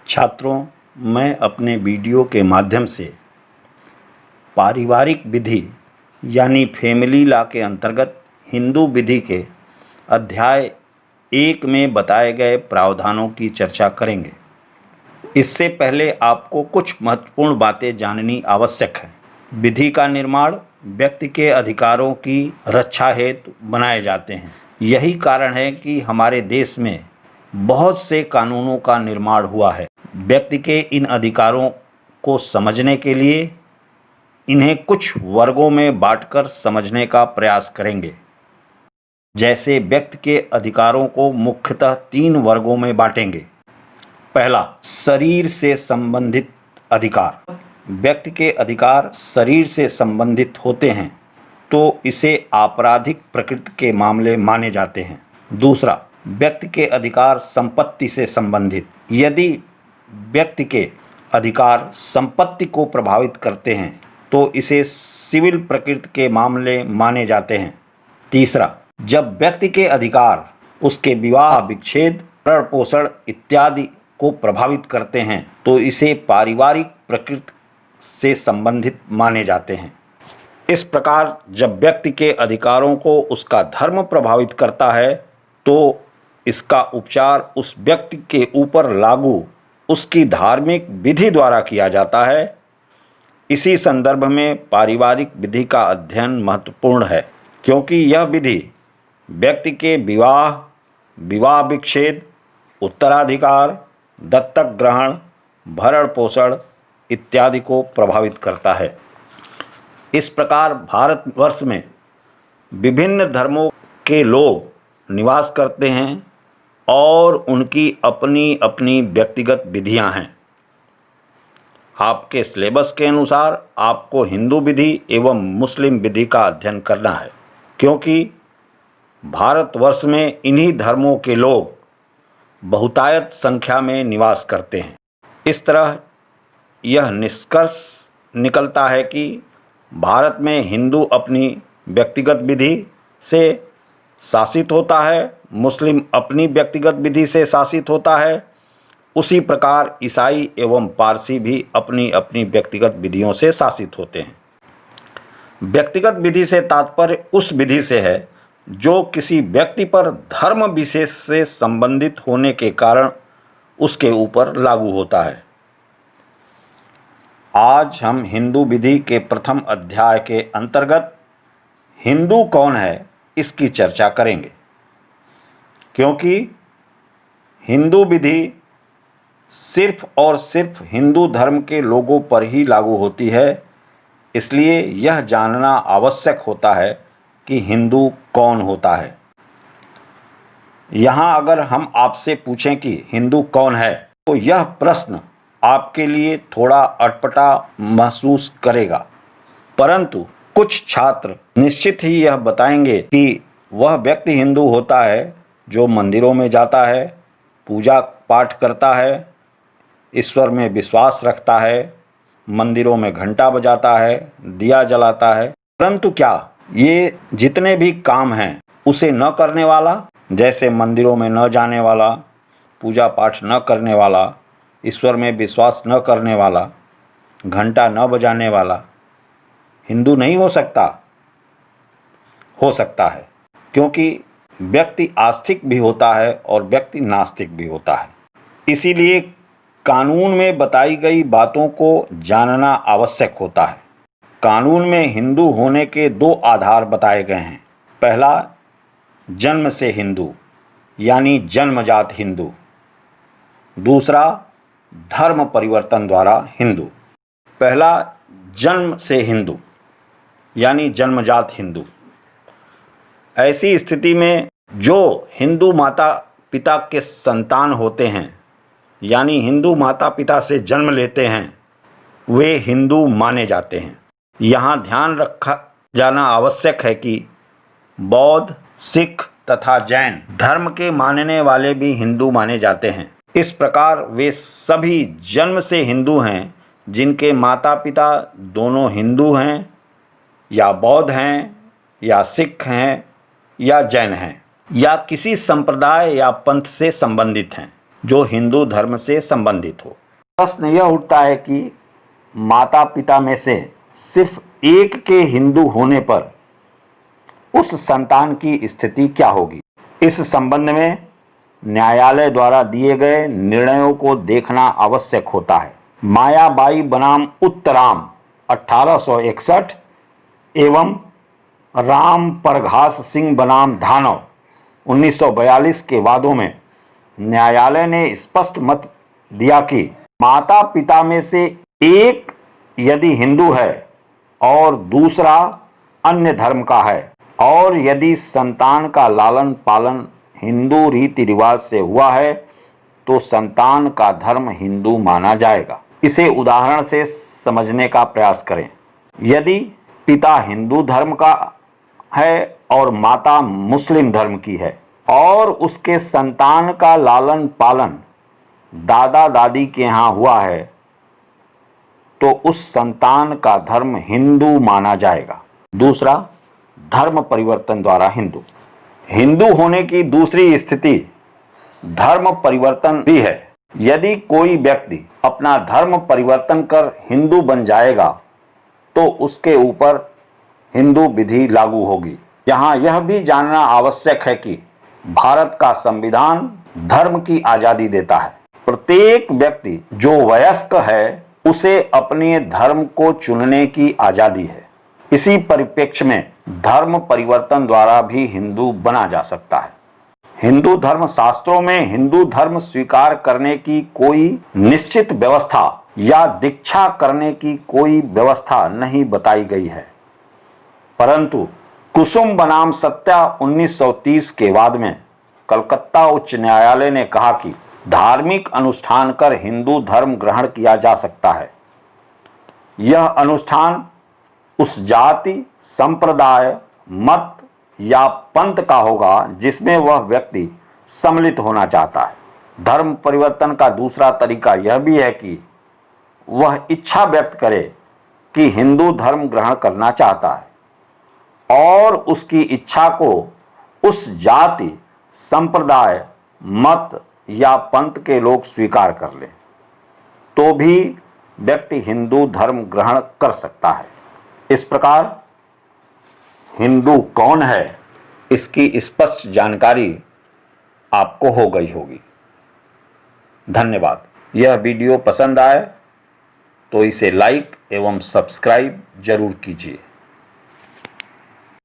छात्रों, मैं अपने वीडियो के माध्यम से पारिवारिक विधि यानी फैमिली लॉ के अंतर्गत हिंदू विधि के अध्याय 1 में बताए गए प्रावधानों की चर्चा करेंगे। इससे पहले आपको कुछ महत्वपूर्ण बातें जाननी आवश्यक है। विधि का निर्माण व्यक्ति के अधिकारों की रक्षा हेतु बनाए जाते हैं। यही कारण है कि हमारे देश में बहुत से कानूनों का निर्माण हुआ है। व्यक्ति के इन अधिकारों को समझने के लिए इन्हें कुछ वर्गों में बांटकर समझने का प्रयास करेंगे। जैसे व्यक्ति के अधिकारों को मुख्यतः 3 वर्गों में बांटेंगे। पहला, शरीर से संबंधित अधिकार। व्यक्ति के अधिकार शरीर से संबंधित होते हैं तो इसे आपराधिक प्रकृति के मामले माने जाते हैं। दूसरा, व्यक्ति के अधिकार संपत्ति से संबंधित। यदि व्यक्ति के अधिकार संपत्ति को प्रभावित करते हैं तो इसे सिविल प्रकृति के मामले माने जाते हैं। तीसरा, जब व्यक्ति के अधिकार उसके विवाह, विच्छेद, भरण पोषण इत्यादि को प्रभावित करते हैं तो इसे पारिवारिक प्रकृति से संबंधित माने जाते हैं। इस प्रकार जब व्यक्ति के अधिकारों को उसका धर्म प्रभावित करता है तो इसका उपचार उस व्यक्ति के ऊपर लागू उसकी धार्मिक विधि द्वारा किया जाता है। इसी संदर्भ में पारिवारिक विधि का अध्ययन महत्वपूर्ण है, क्योंकि यह विधि व्यक्ति के विवाह, विवाह विच्छेद, उत्तराधिकार, दत्तक ग्रहण, भरण पोषण इत्यादि को प्रभावित करता है। इस प्रकार भारतवर्ष में विभिन्न धर्मों के लोग निवास करते हैं और उनकी अपनी अपनी व्यक्तिगत विधियां हैं। आपके सिलेबस के अनुसार आपको हिंदू विधि एवं मुस्लिम विधि का अध्ययन करना है, क्योंकि भारतवर्ष में इन्हीं धर्मों के लोग बहुतायत संख्या में निवास करते हैं। इस तरह यह निष्कर्ष निकलता है कि भारत में हिंदू अपनी व्यक्तिगत विधि से शासित होता है, मुस्लिम अपनी व्यक्तिगत विधि से शासित होता है। उसी प्रकार ईसाई एवं पारसी भी अपनी अपनी व्यक्तिगत विधियों से शासित होते हैं। व्यक्तिगत विधि से तात्पर्य उस विधि से है जो किसी व्यक्ति पर धर्म विशेष से संबंधित होने के कारण उसके ऊपर लागू होता है। आज हम हिंदू विधि के प्रथम अध्याय के अंतर्गत हिंदू कौन है इसकी चर्चा करेंगे, क्योंकि हिंदू विधि सिर्फ और सिर्फ हिंदू धर्म के लोगों पर ही लागू होती है। इसलिए यह जानना आवश्यक होता है कि हिंदू कौन होता है। यहाँ अगर हम आपसे पूछें कि हिंदू कौन है तो यह प्रश्न आपके लिए थोड़ा अटपटा महसूस करेगा, परंतु कुछ छात्र निश्चित ही यह बताएंगे कि वह व्यक्ति हिंदू होता है जो मंदिरों में जाता है, पूजा पाठ करता है, ईश्वर में विश्वास रखता है, मंदिरों में घंटा बजाता है, दिया जलाता है। परंतु क्या ये जितने भी काम हैं उसे न करने वाला, जैसे मंदिरों में न जाने वाला, पूजा पाठ न करने वाला, ईश्वर में विश्वास न करने वाला, घंटा न बजाने वाला हिंदू नहीं हो सकता? हो सकता है, क्योंकि व्यक्ति आस्तिक भी होता है और व्यक्ति नास्तिक भी होता है। इसीलिए कानून में बताई गई बातों को जानना आवश्यक होता है। कानून में हिंदू होने के 2 आधार बताए गए हैं। पहला, जन्म से हिंदू यानी जन्मजात हिंदू। दूसरा, धर्म परिवर्तन द्वारा हिंदू। पहला, जन्म से हिंदू यानी जन्मजात हिंदू। ऐसी स्थिति में जो हिंदू माता पिता के संतान होते हैं यानी हिंदू माता पिता से जन्म लेते हैं, वे हिंदू माने जाते हैं। यहाँ ध्यान रखा जाना आवश्यक है कि बौद्ध, सिख तथा जैन धर्म के मानने वाले भी हिंदू माने जाते हैं। इस प्रकार वे सभी जन्म से हिंदू हैं जिनके माता पिता दोनों हिंदू हैं या बौद्ध हैं या सिख हैं या जैन हैं या किसी संप्रदाय या पंथ से संबंधित हैं। जो हिंदू धर्म से संबंधित हो। प्रश्न यह उठता है कि माता पिता में से सिर्फ एक के हिंदू होने पर उस संतान की स्थिति क्या होगी। इस संबंध में न्यायालय द्वारा दिए गए निर्णयों को देखना आवश्यक होता है। मायाबाई बनाम उत्तराम 1861 एवं राम प्रघास सिंह बनाम धानव 1942 के वादों में न्यायालय ने स्पष्ट मत दिया कि माता पिता में से एक यदि हिंदू है और दूसरा अन्य धर्म का है और यदि संतान का लालन पालन हिंदू रीति रिवाज से हुआ है तो संतान का धर्म हिंदू माना जाएगा। इसे उदाहरण से समझने का प्रयास करें। यदि पिता हिंदू धर्म का है और माता मुस्लिम धर्म की है और उसके संतान का लालन पालन दादा दादी के यहाँ हुआ है तो उस संतान का धर्म हिंदू माना जाएगा। दूसरा, धर्म परिवर्तन द्वारा हिंदू। हिंदू होने की दूसरी स्थिति धर्म परिवर्तन भी है। यदि कोई व्यक्ति अपना धर्म परिवर्तन कर हिंदू बन जाएगा तो उसके ऊपर हिंदू विधि लागू होगी। यहाँ यह भी जानना आवश्यक है कि भारत का संविधान धर्म की आज़ादी देता है। प्रत्येक व्यक्ति जो वयस्क है उसे अपने धर्म को चुनने की आज़ादी है। इसी परिप्रेक्ष्य में धर्म परिवर्तन द्वारा भी हिंदू बना जा सकता है। हिंदू धर्म शास्त्रों में हिंदू धर्म स्वीकार करने की कोई निश्चित व्यवस्था या दीक्षा करने की कोई व्यवस्था नहीं बताई गई है, परंतु कुसुम बनाम सत्या 1930 के वाद में कलकत्ता उच्च न्यायालय ने कहा कि धार्मिक अनुष्ठान कर हिंदू धर्म ग्रहण किया जा सकता है। यह अनुष्ठान उस जाति, संप्रदाय, मत या पंथ का होगा जिसमें वह व्यक्ति सम्मिलित होना चाहता है। धर्म परिवर्तन का दूसरा तरीका यह भी है कि वह इच्छा व्यक्त करे कि हिंदू धर्म ग्रहण करना चाहता है और उसकी इच्छा को उस जाति, संप्रदाय, मत या पंथ के लोग स्वीकार कर लें तो भी व्यक्ति हिंदू धर्म ग्रहण कर सकता है। इस प्रकार हिंदू कौन है इसकी स्पष्ट जानकारी आपको हो गई होगी। धन्यवाद। यह वीडियो पसंद आए तो इसे लाइक एवं सब्सक्राइब जरूर कीजिए।